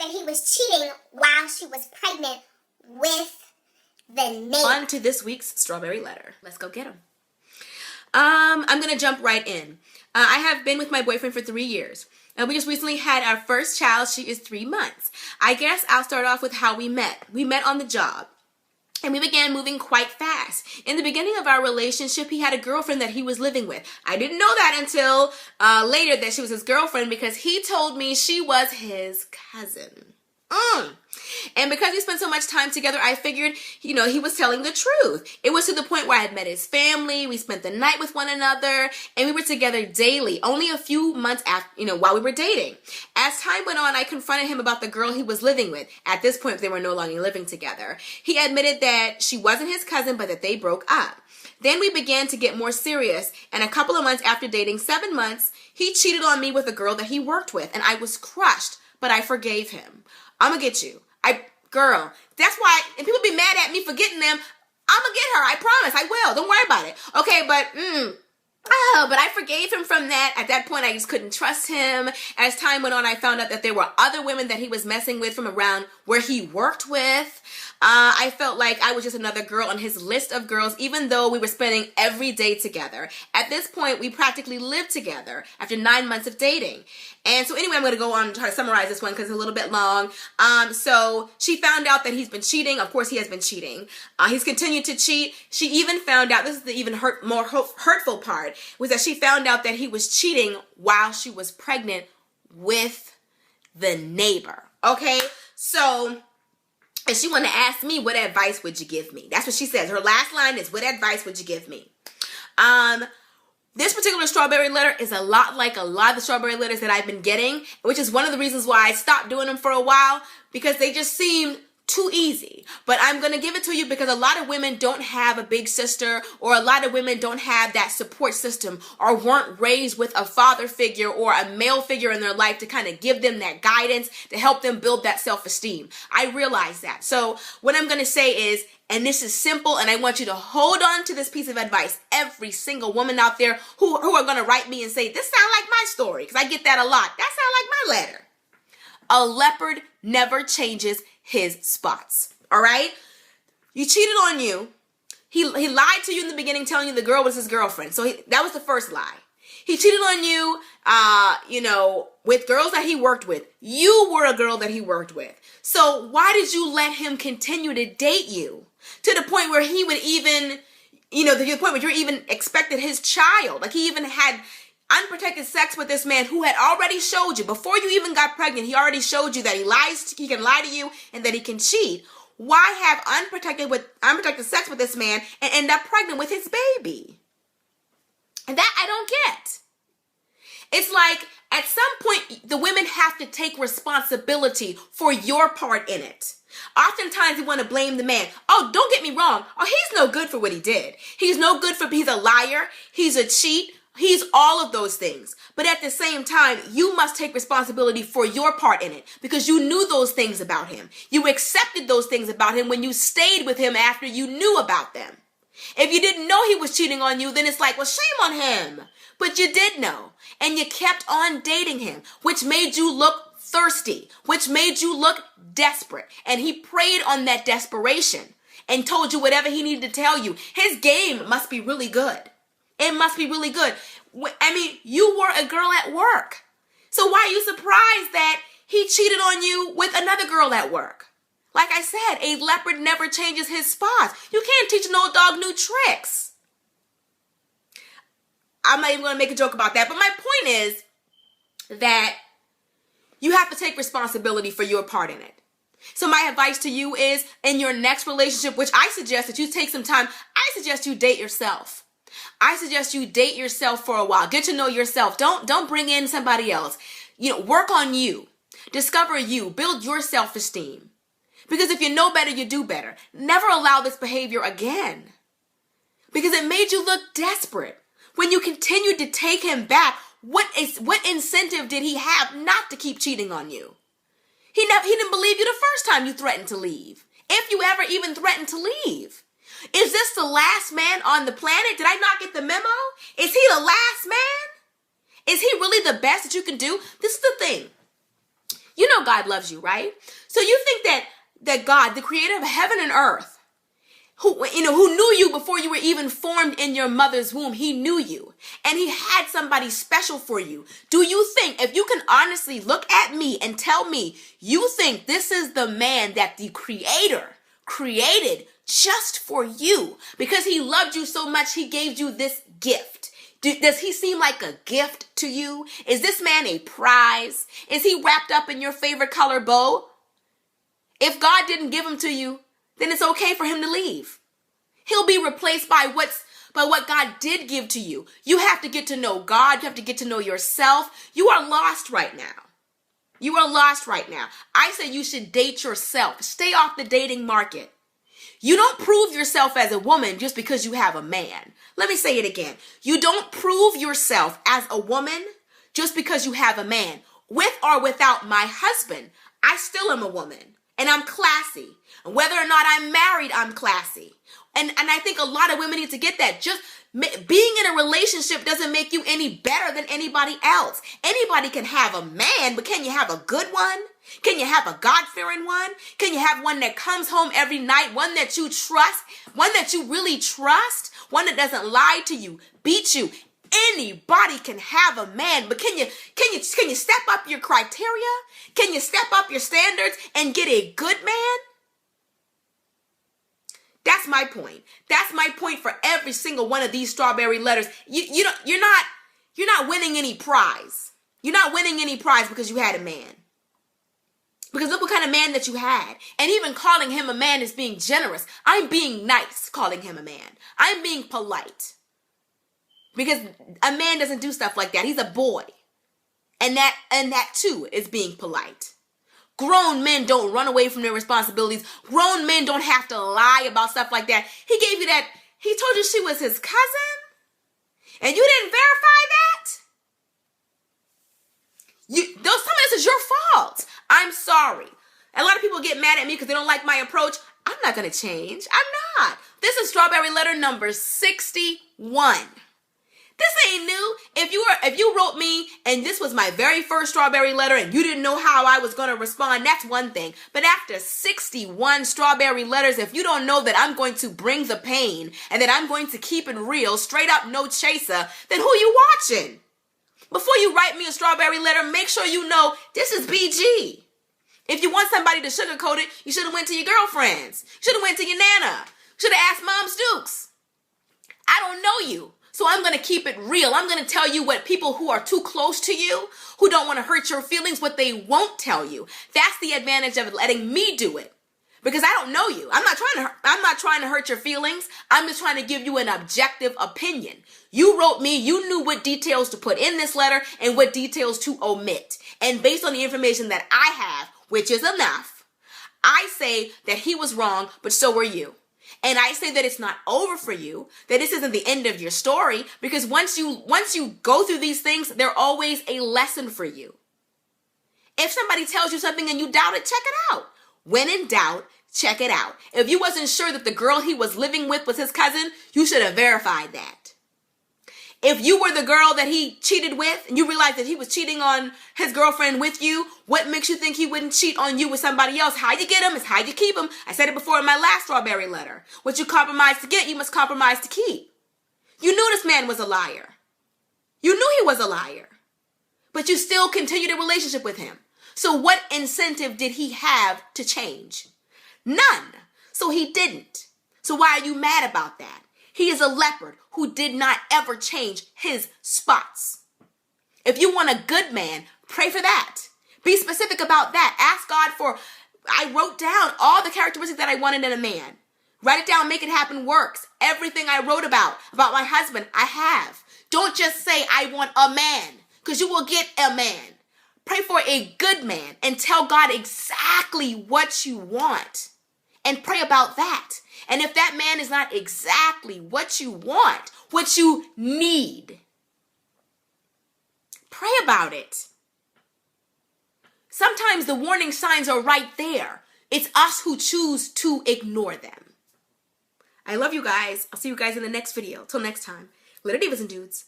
that he was cheating while she was pregnant with the neighbor. On to this week's Strawberry Letter. Let's go get him. I'm gonna jump right in. I have been with my boyfriend for 3 years. And we just recently had our first child. She is 3 months. I guess I'll start off with how we met. We met on the job. And we began moving quite fast. In the beginning of our relationship, he had a girlfriend that he was living with. I didn't know that until later that she was his girlfriend because he told me she was his cousin. And because we spent so much time together, I figured, he was telling the truth. It was to the point where I had met his family. We spent the night with one another, and we were together daily, only a few months after, while we were dating. As time went on, I confronted him about the girl he was living with. At this point, they were no longer living together. He admitted that she wasn't his cousin, but that they broke up. Then we began to get more serious, and a couple of months after dating, 7 months, he cheated on me with a girl that he worked with, and I was crushed, but I forgave him. I'm gonna get you. Girl, that's why, and people be mad at me for getting them. I'm gonna get her. I promise. I will. Don't worry about it. Okay, but I forgave him from that. At that point, I just couldn't trust him. As time went on, I found out that there were other women that he was messing with from around where he worked with. I felt like I was just another girl on his list of girls, even though we were spending every day together. At this point, we practically lived together after 9 months of dating. And so anyway, I'm going to go on and try to summarize this one because it's a little bit long. So she found out that he's been cheating. Of course, he has been cheating. He's continued to cheat. She even found out, this is the even more hurtful part, was that she found out that he was cheating while she was pregnant with the neighbor. Okay, so, and she wanted to ask me, what advice would you give me? That's what she says. Her last line is, what advice would you give me? This particular strawberry letter is a lot like a lot of the strawberry letters that I've been getting, which is one of the reasons why I stopped doing them for a while, because they just seemed too easy. But I'm going to give it to you because a lot of women don't have a big sister, or a lot of women don't have that support system, or weren't raised with a father figure or a male figure in their life to kind of give them that guidance, to help them build that self-esteem. I realize that. So what I'm going to say is, and this is simple, and I want you to hold on to this piece of advice. Every single woman out there who are going to write me and say, this sounds like my story, because I get that a lot. That sounds like my letter. A leopard never changes his spots. All right? You cheated on you. He lied to you in the beginning, telling you the girl was his girlfriend. So that was the first lie. He cheated on you, with girls that he worked with. You were a girl that he worked with. So why did you let him continue to date you? To the point where he would even, to the point where you're even expected his child. Like he even had unprotected sex with this man who had already showed you, before you even got pregnant, he already showed you that he can lie to you and that he can cheat. Why have unprotected sex with this man and end up pregnant with his baby? And that I don't get. It's like, at some point, the women have to take responsibility for your part in it. Oftentimes, we want to blame the man. Oh, don't get me wrong. Oh, he's no good for what he did. He's a liar. He's a cheat. He's all of those things. But at the same time, you must take responsibility for your part in it, because you knew those things about him. You accepted those things about him when you stayed with him after you knew about them. If you didn't know he was cheating on you, then it's like, well, shame on him. But you did know, and you kept on dating him, which made you look thirsty, which made you look desperate. And he preyed on that desperation and told you whatever he needed to tell you. His game must be really good. It must be really good. I mean, you were a girl at work. So why are you surprised that he cheated on you with another girl at work? Like I said, a leopard never changes his spots. You can't teach an old dog new tricks. I'm not even going to make a joke about that. But my point is that you have to take responsibility for your part in it. So my advice to you is, in your next relationship, which I suggest that you take some time, I suggest you date yourself. I suggest you date yourself for a while. Get to know yourself. Don't bring in somebody else. Work on you. Discover you. Build your self-esteem. Because if you know better, you do better. Never allow this behavior again. Because it made you look desperate. When you continued to take him back, what incentive did he have not to keep cheating on you? He didn't believe you the first time you threatened to leave. If you ever even threatened to leave. Is this the last man on the planet? Did I not get the memo? Is he the last man? Is he really the best that you can do? This is the thing. You know God loves you, right? So you think that God, the creator of heaven and earth, who knew you before you were even formed in your mother's womb, he knew you, and he had somebody special for you. Do you think, if you can honestly look at me and tell me, you think this is the man that the creator created just for you because he loved you so much he gave you this gift? Does he seem like a gift to you? Is this man a prize? Is he wrapped up in your favorite color bow? If God didn't give him to you, then it's okay for him to leave. He'll be replaced by what God did give to you. You have to get to know God. You have to get to know yourself. You are lost right now. You are lost right now. I say you should date yourself. Stay off the dating market. You don't prove yourself as a woman just because you have a man. Let me say it again. You don't prove yourself as a woman just because you have a man. With or without my husband, I still am a woman. And I'm classy. And whether or not I'm married, I'm classy. And I think a lot of women need to get that. Just being in a relationship doesn't make you any better than anybody else. Anybody can have a man, but can you have a good one? Can you have a God-fearing one? Can you have one that comes home every night? One that you trust? One that you really trust? One that doesn't lie to you, beat you? Anybody can have a man, but can you step up your criteria? Can you step up your standards and get a good man? That's my point. That's my point for every single one of these strawberry letters. You're not winning any prize. You're not winning any prize because you had a man. Because look what kind of man that you had. And even calling him a man is being generous. I'm being nice calling him a man. I'm being polite. Because a man doesn't do stuff like that. He's a boy. And that too is being polite. Grown men don't run away from their responsibilities. Grown men don't have to lie about stuff like that. He gave you that. He told you she was his cousin. And you didn't verify that? Some of this is your fault. I'm sorry. A lot of people get mad at me because they don't like my approach. I'm not going to change. I'm not. This is strawberry letter number 61. This ain't new. If you wrote me and this was my very first strawberry letter and you didn't know how I was going to respond, that's one thing. But after 61 strawberry letters, if you don't know that I'm going to bring the pain and that I'm going to keep it real, straight up, no chaser, then who you watching? Before you write me a strawberry letter, make sure you know this is BG. If you want somebody to sugarcoat it, you should have went to your girlfriends. You should have went to your nana. Should have asked Mom's Dukes. I don't know you. So I'm going to keep it real. I'm going to tell you what people who are too close to you, who don't want to hurt your feelings, what they won't tell you. That's the advantage of letting me do it. Because I don't know you. I'm not trying to hurt your feelings. I'm just trying to give you an objective opinion. You wrote me, you knew what details to put in this letter and what details to omit. And based on the information that I have, which is enough, I say that he was wrong, but so were you. And I say that it's not over for you, that this isn't the end of your story, because once you go through these things, they're always a lesson for you. If somebody tells you something and you doubt it, check it out. When in doubt, check it out. If you wasn't sure that the girl he was living with was his cousin, you should have verified that. If you were the girl that he cheated with and you realized that he was cheating on his girlfriend with you, what makes you think he wouldn't cheat on you with somebody else? How you get him is how you keep him. I said it before in my last strawberry letter. What you compromise to get, you must compromise to keep. You knew this man was a liar. You knew he was a liar. But you still continued a relationship with him. So what incentive did he have to change? None. So he didn't. So why are you mad about that? He is a leopard who did not ever change his spots. If you want a good man, pray for that. Be specific about that. Ask God for, I wrote down all the characteristics that I wanted in a man. Write it down, make it happen works. Everything I wrote about my husband, I have. Don't just say I want a man, because you will get a man. Pray for a good man and tell God exactly what you want. And pray about that. And if that man is not exactly what you want, what you need, pray about it. Sometimes the warning signs are right there. It's us who choose to ignore them. I love you guys. I'll see you guys in the next video. Till next time. Later, divas and dudes.